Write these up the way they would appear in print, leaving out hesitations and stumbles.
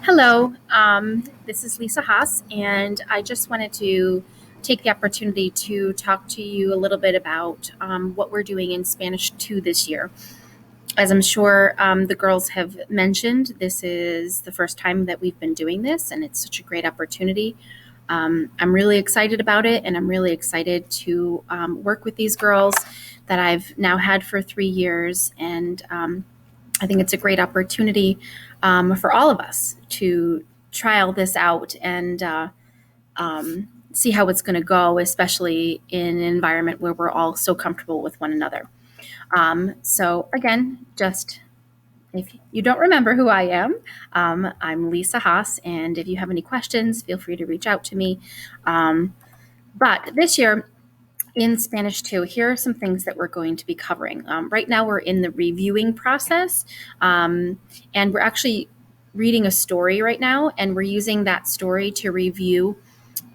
Hello, this is Lisa Haas, and I just wanted to take the opportunity to talk to you a little bit about what we're doing in Spanish 2 this year. As I'm sure the girls have mentioned, this is the first time that we've been doing this, and it's such a great opportunity. I'm really excited about it, and I'm really excited to work with these girls that I've now had for 3 years, and I think it's a great opportunity for all of us to trial this out and see how it's going to go, especially in an environment where we're all so comfortable with one another. So, again, just if you don't remember who I am, I'm Lisa Haas, and if you have any questions, feel free to reach out to me. But this year, in Spanish 2, here are some things that we're going to be covering. Right now, we're in the reviewing process, and we're actually reading a story right now, and we're using that story to review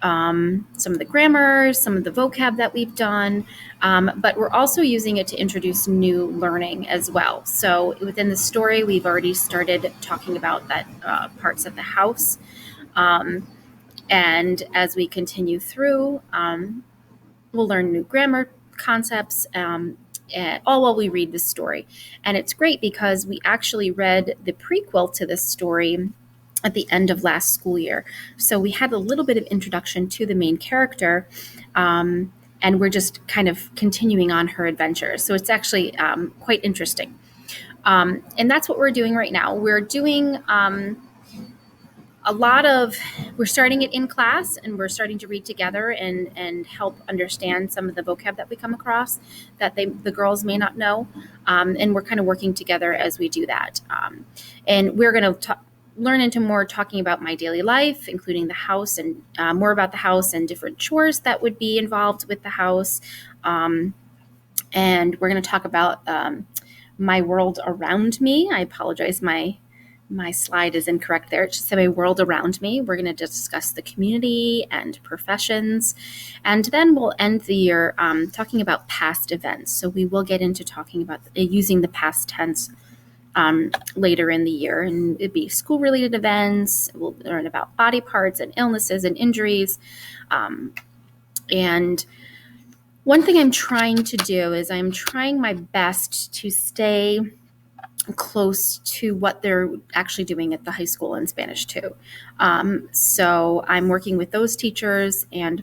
some of the grammar, some of the vocab that we've done, but we're also using it to introduce new learning as well. So within the story, we've already started talking about that parts of the house. And as we continue through, we'll learn new grammar concepts all while we read the story. And it's great because we actually read the prequel to this story at the end of last school year. So we had a little bit of introduction to the main character, and we're just kind of continuing on her adventures. So it's actually quite interesting. And that's what we're doing right now. We're doing we're starting it in class, and we're starting to read together and help understand some of the vocab that we come across that the girls may not know. And we're kind of working together as we do that. And we're going to learn into more talking about my daily life, including the house and more about the house and different chores that would be involved with the house. And we're going to talk about my world around me. I apologize, my slide is incorrect there. It should say my world around me. We're going to discuss the community and professions. And then we'll end the year talking about past events. So we will get into talking about using the past tense later in the year. And it'd be school-related events. We'll learn about body parts and illnesses and injuries. And one thing I'm trying to do is I'm trying my best to stay close to what they're actually doing at the high school in Spanish 2. So I'm working with those teachers, and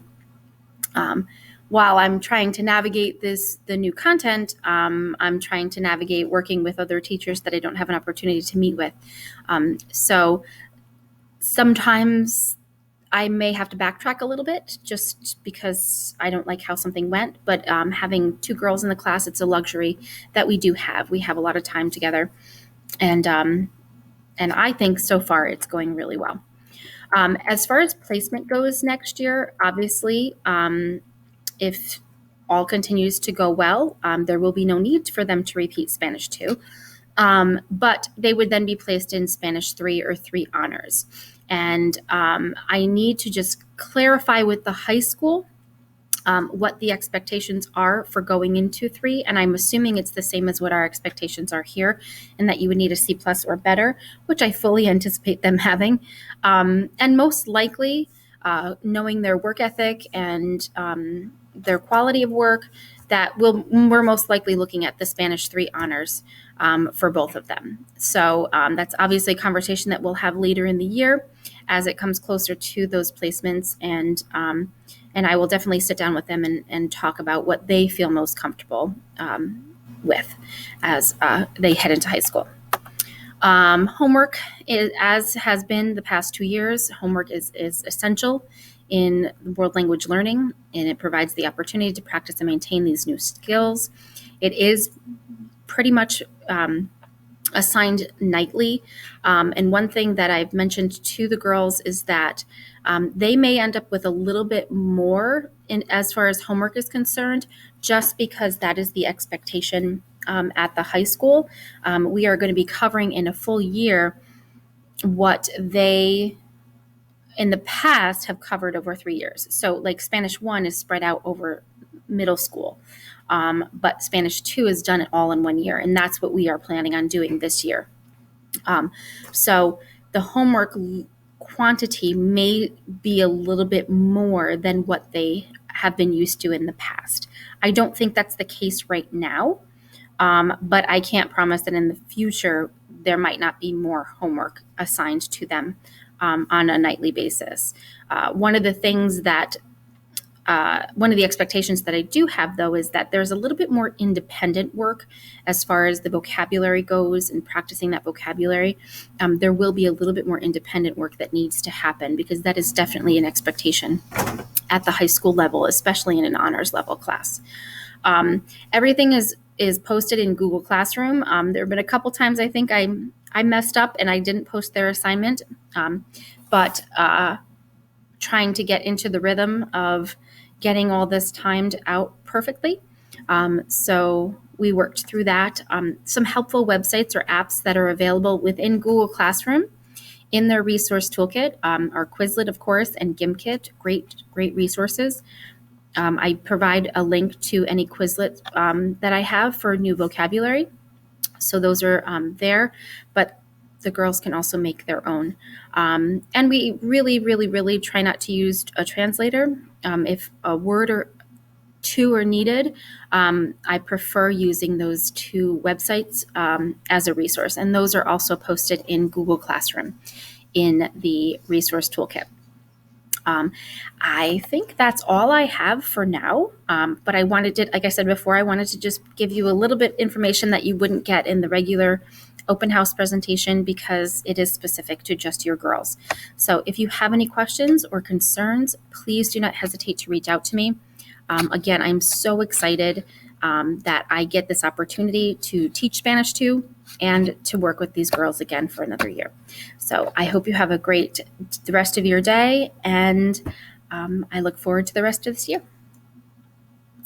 while I'm trying to navigate the new content, I'm trying to navigate working with other teachers that I don't have an opportunity to meet with. So sometimes I may have to backtrack a little bit just because I don't like how something went. But having two girls in the class, it's a luxury that we do have. We have a lot of time together. And I think so far it's going really well. As far as placement goes next year, obviously, if all continues to go well, there will be no need for them to repeat Spanish 2. But they would then be placed in Spanish 3 or 3 honors. And I need to just clarify with the high school what the expectations are for going into 3. And I'm assuming it's the same as what our expectations are here, and that you would need a C+ or better, which I fully anticipate them having. And most likely, knowing their work ethic and their quality of work, that we're most likely looking at the Spanish 3 honors for both of them. So that's obviously a conversation that we'll have later in the year as it comes closer to those placements. And I will definitely sit down with them and talk about what they feel most comfortable with as they head into high school. Homework, as has been the past 2 years, homework is essential in world language learning, and it provides the opportunity to practice and maintain these new skills. It is pretty much assigned nightly. And one thing that I've mentioned to the girls is that they may end up with a little bit more as far as homework is concerned, just because that is the expectation at the high school. We are going to be covering in a full year what they in the past have covered over 3 years. So like Spanish 1 is spread out over middle school. But Spanish 2 is done it all in 1 year. And that's what we are planning on doing this year. So the homework quantity may be a little bit more than what they have been used to in the past. I don't think that's the case right now, but I can't promise that in the future there might not be more homework assigned to them on a nightly basis. One of the things that one of the expectations that I do have, though, is that there's a little bit more independent work as far as the vocabulary goes and practicing that vocabulary. There will be a little bit more independent work that needs to happen, because that is definitely an expectation at the high school level, especially in an honors level class. Everything is posted in Google Classroom. There have been a couple times I think I messed up and I didn't post their assignment, but trying to get into the rhythm of getting all this timed out perfectly. So we worked through that. Some helpful websites or apps that are available within Google Classroom in their resource toolkit are Quizlet, of course, and Gimkit. Great resources. I provide a link to any Quizlet that I have for new vocabulary. So those are there, but the girls can also make their own. And we really try not to use a translator. If a word or two are needed, I prefer using those two websites as a resource. And those are also posted in Google Classroom in the resource toolkit. I think that's all I have for now. But I wanted to, like I said before, I wanted to just give you a little bit information that you wouldn't get in the regular open house presentation, because it is specific to just your girls. So if you have any questions or concerns, please do not hesitate to reach out to me. Again, I'm so excited that I get this opportunity to teach Spanish to and to work with these girls again for another year. So I hope you have a great the rest of your day, and I look forward to the rest of this year.